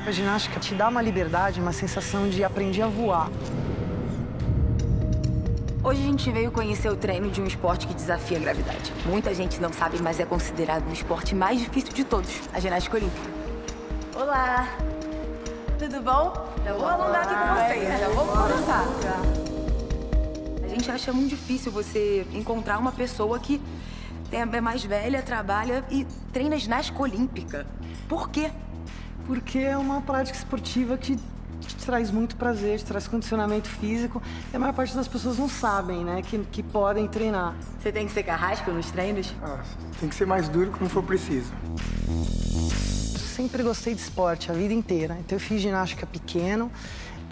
A ginástica te dá uma liberdade, uma sensação de aprender a voar. Hoje a gente veio conhecer o treino de um esporte que desafia a gravidade. Muita gente não sabe, mas é considerado o esporte mais difícil de todos, a ginástica olímpica. Olá! Tudo bom? Já vou alongar aqui com vocês, já vou começar. A gente acha muito difícil você encontrar uma pessoa que é mais velha, trabalha e treina ginástica olímpica. Por quê? Porque é uma prática esportiva que te traz muito prazer, te traz condicionamento físico. E a maior parte das pessoas não sabem, né, que podem treinar. Você tem que ser carrasco nos treinos? Tem que ser mais duro quando for preciso. Sempre gostei de esporte a vida inteira. Então eu fiz ginástica pequeno,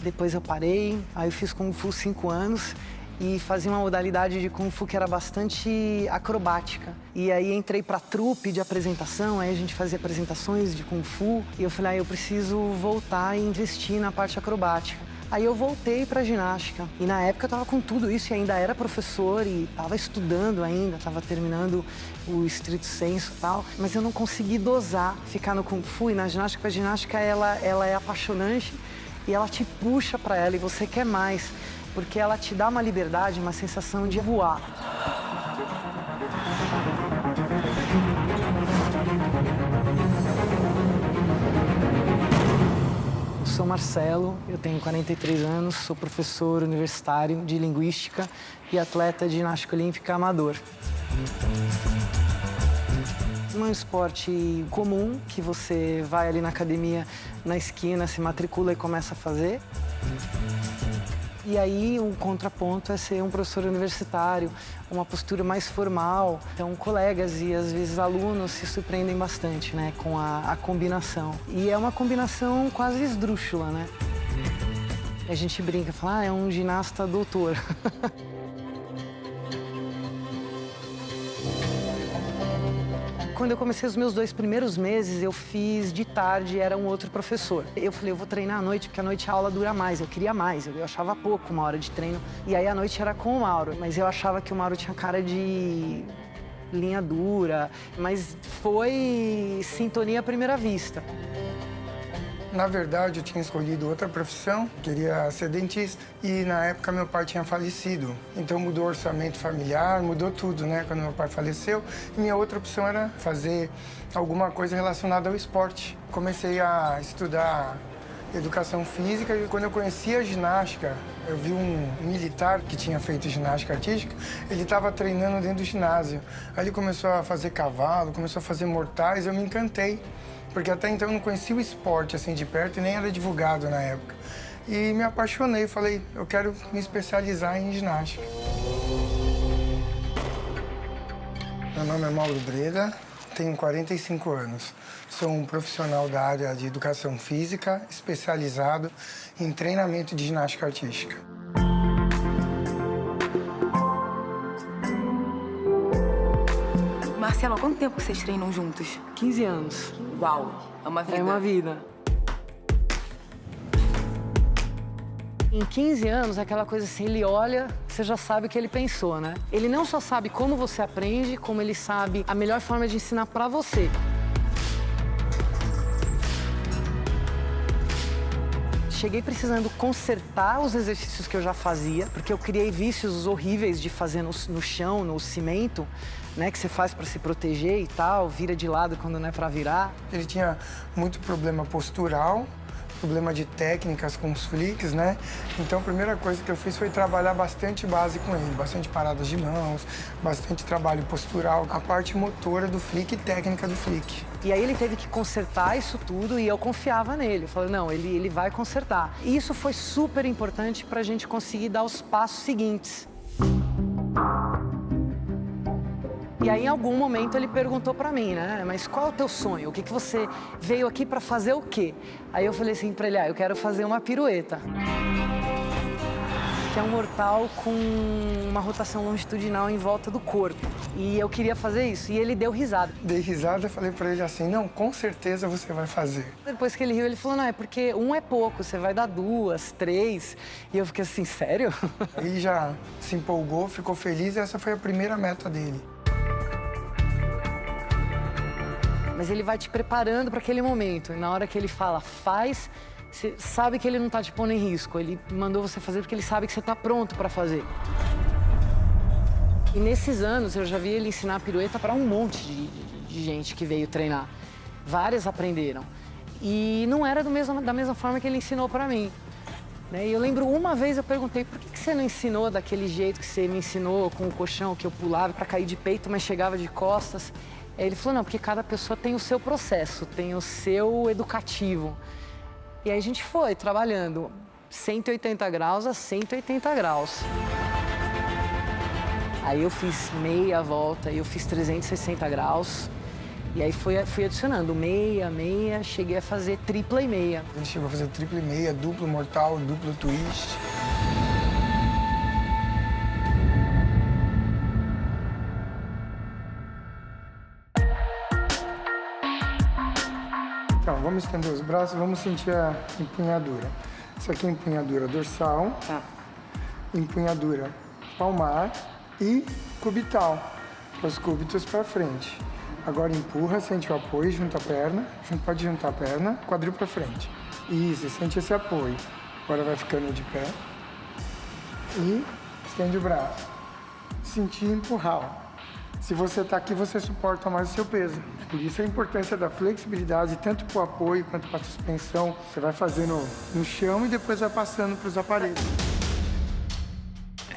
depois eu parei, aí eu fiz Kung Fu 5 anos e fazia uma modalidade de Kung Fu que era bastante acrobática. E aí entrei pra trupe de apresentação, aí a gente fazia apresentações de Kung Fu e eu falei, eu preciso voltar e investir na parte acrobática. Aí eu voltei pra ginástica e na época eu tava com tudo isso e ainda era professor e tava estudando ainda, tava terminando o estrito sensu e tal, mas eu não consegui dosar, ficar no Kung Fu e na ginástica, porque a ginástica ela é apaixonante e ela te puxa pra ela e você quer mais, porque ela te dá uma liberdade, uma sensação de voar. Sou Marcelo, eu tenho 43 anos, sou professor universitário de linguística e atleta de ginástica olímpica amador. É um esporte comum que você vai ali na academia, na esquina, se matricula e começa a fazer. E aí o contraponto é ser um professor universitário, uma postura mais formal. Então colegas e às vezes alunos se surpreendem bastante, né, com a combinação. E é uma combinação quase esdrúxula, né? A gente brinca, fala, é um ginasta doutor. Quando eu comecei os meus 2 primeiros meses, eu fiz de tarde, era um outro professor. Eu falei, eu vou treinar à noite, porque à noite a aula dura mais, eu queria mais, eu achava pouco 1 hora de treino. E aí à noite era com o Mauro, mas eu achava que o Mauro tinha cara de linha dura, mas foi sintonia à primeira vista. Na verdade, eu tinha escolhido outra profissão, queria ser dentista. E na época meu pai tinha falecido. Então mudou o orçamento familiar, mudou tudo, né? Quando meu pai faleceu. E minha outra opção era fazer alguma coisa relacionada ao esporte. Comecei a estudar educação física e quando eu conheci a ginástica, eu vi um militar que tinha feito ginástica artística, ele estava treinando dentro do ginásio. Aí ele começou a fazer cavalo, começou a fazer mortais, eu me encantei. Porque até então eu não conhecia o esporte assim de perto e nem era divulgado na época. E me apaixonei, falei, eu quero me especializar em ginástica. Meu nome é Mauro Breda, tenho 45 anos. Sou um profissional da área de educação física, especializado em treinamento de ginástica artística. Marcelo, há quanto tempo que vocês treinam juntos? 15 anos. Uau, é uma vida. É uma vida. Em 15 anos, aquela coisa assim, ele olha, você já sabe o que ele pensou, né? Ele não só sabe como você aprende, como ele sabe a melhor forma de ensinar pra você. Cheguei precisando consertar os exercícios que eu já fazia, porque eu criei vícios horríveis de fazer no chão, no cimento, né, que você faz para se proteger e tal, vira de lado quando não é para virar. Ele tinha muito problema postural, problema de técnicas com os flicks, né? Então a primeira coisa que eu fiz foi trabalhar bastante base com ele, bastante paradas de mãos, bastante trabalho postural, a parte motora do flick e técnica do flick. E aí ele teve que consertar isso tudo e eu confiava nele. Eu falei, não, ele vai consertar. E isso foi super importante para a gente conseguir dar os passos seguintes. E aí, em algum momento, ele perguntou pra mim, né? Mas qual é o teu sonho? O que você veio aqui pra fazer o quê? Aí eu falei assim pra ele, eu quero fazer uma pirueta. Que é um mortal com uma rotação longitudinal em volta do corpo. E eu queria fazer isso. E ele deu risada. Dei risada e falei pra ele assim, não, com certeza você vai fazer. Depois que ele riu, ele falou, não, é porque 1 é pouco, você vai dar 2, 3. E eu fiquei assim, sério? Ele já se empolgou, ficou feliz e essa foi a primeira meta dele. mas ele vai te preparando para aquele momento. E na hora que ele fala, faz, você sabe que ele não tá te pondo em risco. Ele mandou você fazer porque ele sabe que você tá pronto para fazer. E nesses anos, eu já vi ele ensinar pirueta para um monte de gente que veio treinar. Várias aprenderam. E não era da mesma forma que ele ensinou para mim. E eu lembro, uma vez eu perguntei, por que você não ensinou daquele jeito que você me ensinou, com o colchão, que eu pulava para cair de peito, mas chegava de costas? Aí ele falou, não, porque cada pessoa tem o seu processo, tem o seu educativo. E aí a gente foi trabalhando 180 graus a 180 graus. Aí eu fiz meia volta, eu fiz 360 graus. E aí fui adicionando meia, meia, cheguei a fazer tripla e meia. Ele chegou a fazer tripla e meia, duplo mortal, duplo twist. Então, vamos estender os braços, vamos sentir a empunhadura. Isso aqui é empunhadura dorsal, empunhadura palmar e cubital, os cúbitos para frente. Agora empurra, sente o apoio, junta a perna, pode juntar a perna, quadril para frente. Isso, sente esse apoio. Agora vai ficando de pé e estende o braço. Sentir e empurrar. Se você está aqui, você suporta mais o seu peso. Por isso a importância da flexibilidade, tanto para o apoio quanto para a suspensão. Você vai fazendo no chão e depois vai passando para os aparelhos.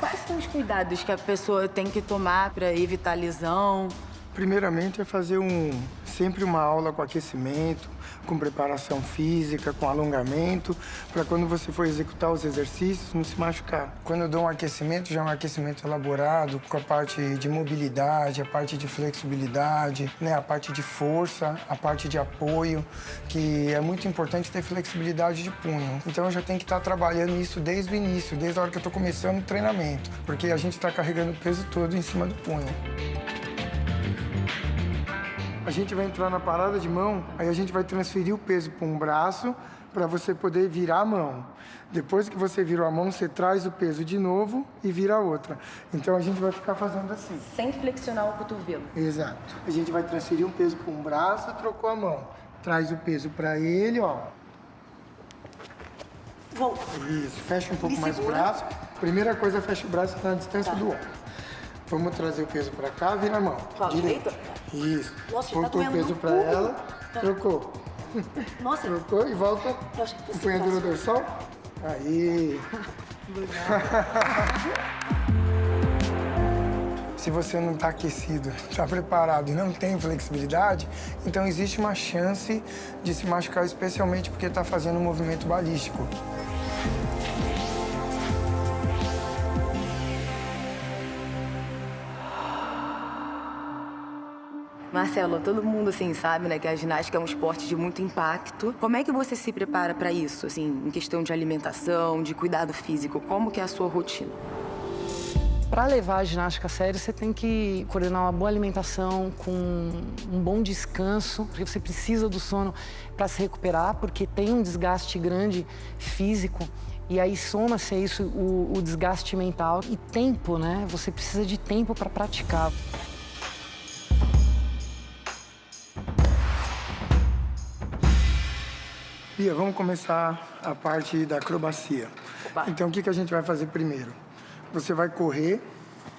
Quais são os cuidados que a pessoa tem que tomar para evitar lesão? Primeiramente é fazer sempre uma aula com aquecimento, com preparação física, com alongamento, para quando você for executar os exercícios, não se machucar. Quando eu dou um aquecimento, já é um aquecimento elaborado, com a parte de mobilidade, a parte de flexibilidade, a parte de força, a parte de apoio, que é muito importante ter flexibilidade de punho. Então eu já tenho que estar trabalhando isso desde o início, desde a hora que eu estou começando o treinamento, porque a gente está carregando o peso todo em cima do punho. A gente vai entrar na parada de mão, aí a gente vai transferir o peso para um braço para você poder virar a mão. Depois que você virou a mão, você traz o peso de novo e vira a outra. Então a gente vai ficar fazendo assim. Sem flexionar o cotovelo. Exato. A gente vai transferir um peso para um braço, trocou a mão. Traz o peso para ele, ó. Volta. Isso, fecha um pouco mais o braço. Primeira coisa, fecha o braço na distância do ombro. Vamos trazer o peso para cá, vira a mão. Direita. Isso. Nossa, voltou o peso para ela, trocou. Nossa. Trocou e volta. Empunhadura dorsal. Aí. Se você não está aquecido, está preparado e não tem flexibilidade, então existe uma chance de se machucar, especialmente porque está fazendo um movimento balístico. Marcelo, todo mundo assim sabe, né, que a ginástica é um esporte de muito impacto. Como é que você se prepara para isso, assim, em questão de alimentação, de cuidado físico? Como que é a sua rotina? Para levar a ginástica a sério, você tem que coordenar uma boa alimentação com um bom descanso, porque você precisa do sono para se recuperar, porque tem um desgaste grande físico. E aí soma-se a isso o desgaste mental e tempo, né? Você precisa de tempo para praticar. Bia, vamos começar a parte da acrobacia. Opa. Então, o que a gente vai fazer primeiro? Você vai correr.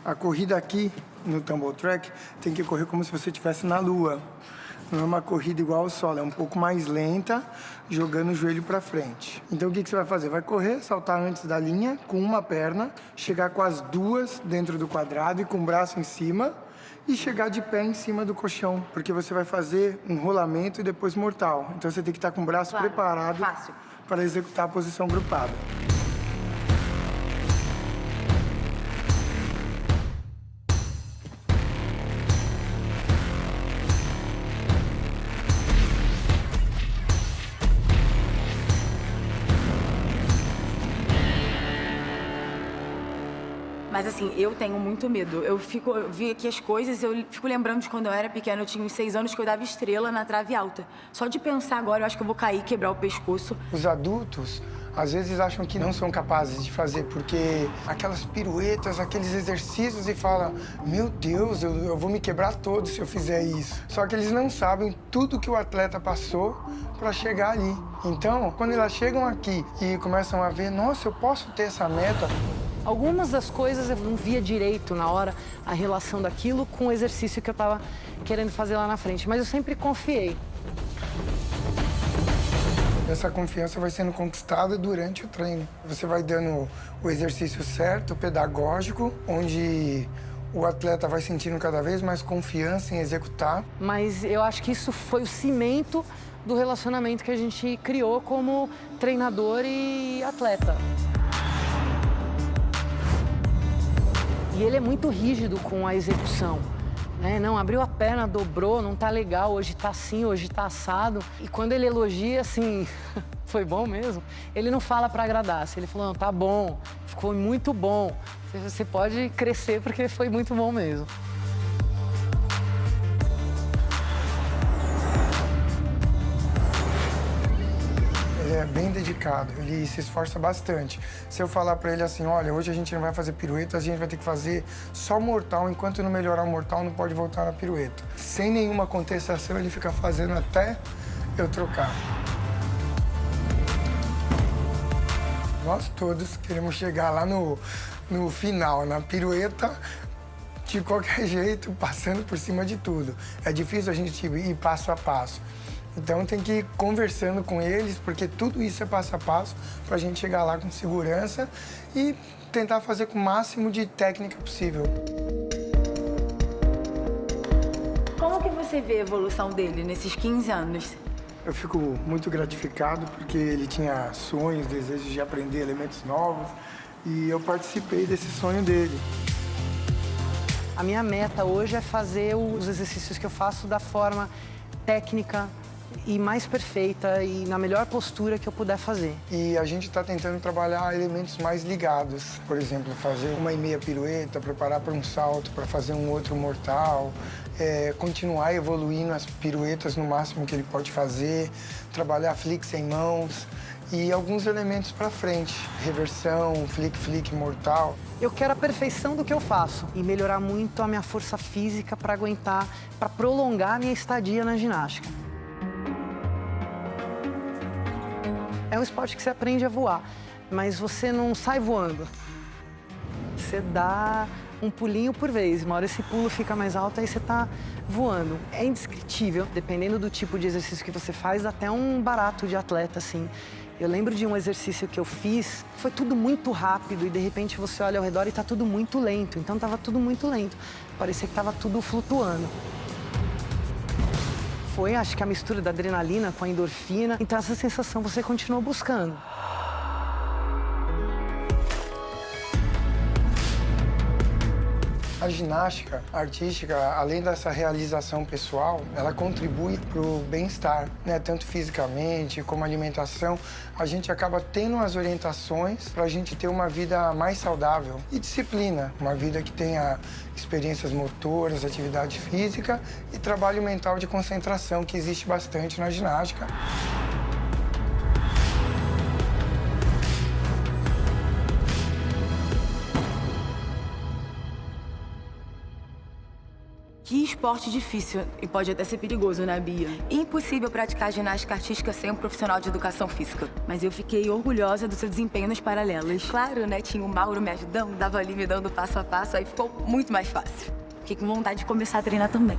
A corrida aqui no Tumble Track tem que correr como se você estivesse na lua. Não é uma corrida igual ao solo, é um pouco mais lenta, jogando o joelho para frente. Então, o que você vai fazer? Vai correr, saltar antes da linha, com uma perna, chegar com as duas dentro do quadrado e com o braço em cima, e chegar de pé em cima do colchão, porque você vai fazer um rolamento e depois mortal. Então você tem que estar com o braço preparado para executar a posição grupada. Mas Mas assim, eu tenho muito medo. Eu vi aqui as coisas, eu fico lembrando de quando eu era pequena, eu tinha uns 6 anos que eu dava estrela na trave alta. Só de pensar agora, eu acho que eu vou cair, quebrar o pescoço. Os adultos, às vezes, acham que não são capazes de fazer, porque aquelas piruetas, aqueles exercícios, e falam, meu Deus, eu vou me quebrar todo se eu fizer isso. Só que eles não sabem tudo que o atleta passou para chegar ali. Então, quando elas chegam aqui e começam a ver, nossa, eu posso ter essa meta. Algumas das coisas eu não via direito na hora a relação daquilo com o exercício que eu estava querendo fazer lá na frente, mas eu sempre confiei. Essa confiança vai sendo conquistada durante o treino. Você vai dando o exercício certo, pedagógico, onde o atleta vai sentindo cada vez mais confiança em executar. Mas eu acho que isso foi o cimento do relacionamento que a gente criou como treinador e atleta. E ele é muito rígido com a execução. Não, abriu a perna, dobrou, não tá legal, hoje tá assim, hoje tá assado. E quando ele elogia, assim, foi bom mesmo, ele não fala pra agradar. Se ele falou, não, tá bom, ficou muito bom, você pode crescer porque foi muito bom mesmo. Ele é bem dedicado, ele se esforça bastante. Se eu falar pra ele assim, olha, hoje a gente não vai fazer pirueta, a gente vai ter que fazer só mortal, enquanto não melhorar o mortal, não pode voltar na pirueta. Sem nenhuma contestação, ele fica fazendo até eu trocar. Nós todos queremos chegar lá no final, na pirueta, de qualquer jeito, passando por cima de tudo. É difícil a gente ir passo a passo. Então tem que ir conversando com eles, porque tudo isso é passo a passo para a gente chegar lá com segurança e tentar fazer com o máximo de técnica possível. Como que você vê a evolução dele nesses 15 anos? Eu fico muito gratificado porque ele tinha sonhos, desejos de aprender elementos novos e eu participei desse sonho dele. A minha meta hoje é fazer os exercícios que eu faço da forma técnica e mais perfeita e na melhor postura que eu puder fazer. E a gente está tentando trabalhar elementos mais ligados. Por exemplo, fazer 1,5 pirueta, preparar para um salto, para fazer um outro mortal, continuar evoluindo as piruetas no máximo que ele pode fazer, trabalhar flick sem mãos e alguns elementos para frente, reversão, flick mortal. Eu quero a perfeição do que eu faço e melhorar muito a minha força física para aguentar, para prolongar a minha estadia na ginástica. É um esporte que você aprende a voar, mas você não sai voando. Você dá um pulinho por vez. Uma hora esse pulo fica mais alto, aí você tá voando. É indescritível, dependendo do tipo de exercício que você faz, dá até um barato de atleta, assim. Eu lembro de um exercício que eu fiz, foi tudo muito rápido e de repente você olha ao redor e tá tudo muito lento. Então tava tudo muito lento. Parecia que tava tudo flutuando. Foi, acho que a mistura da adrenalina com a endorfina. Então essa sensação você continuou buscando. A ginástica artística, além dessa realização pessoal, ela contribui para o bem-estar, né? Tanto fisicamente como alimentação. A gente acaba tendo as orientações para a gente ter uma vida mais saudável e disciplina. Uma vida que tenha experiências motoras, atividade física e trabalho mental de concentração, que existe bastante na ginástica. Que esporte difícil e pode até ser perigoso, né, Bia? Impossível praticar ginástica artística sem um profissional de educação física. Mas eu fiquei orgulhosa do seu desempenho nos paralelos. Claro, né, tinha o Mauro me ajudando, dava ali me dando passo a passo, aí ficou muito mais fácil. Fiquei com vontade de começar a treinar também.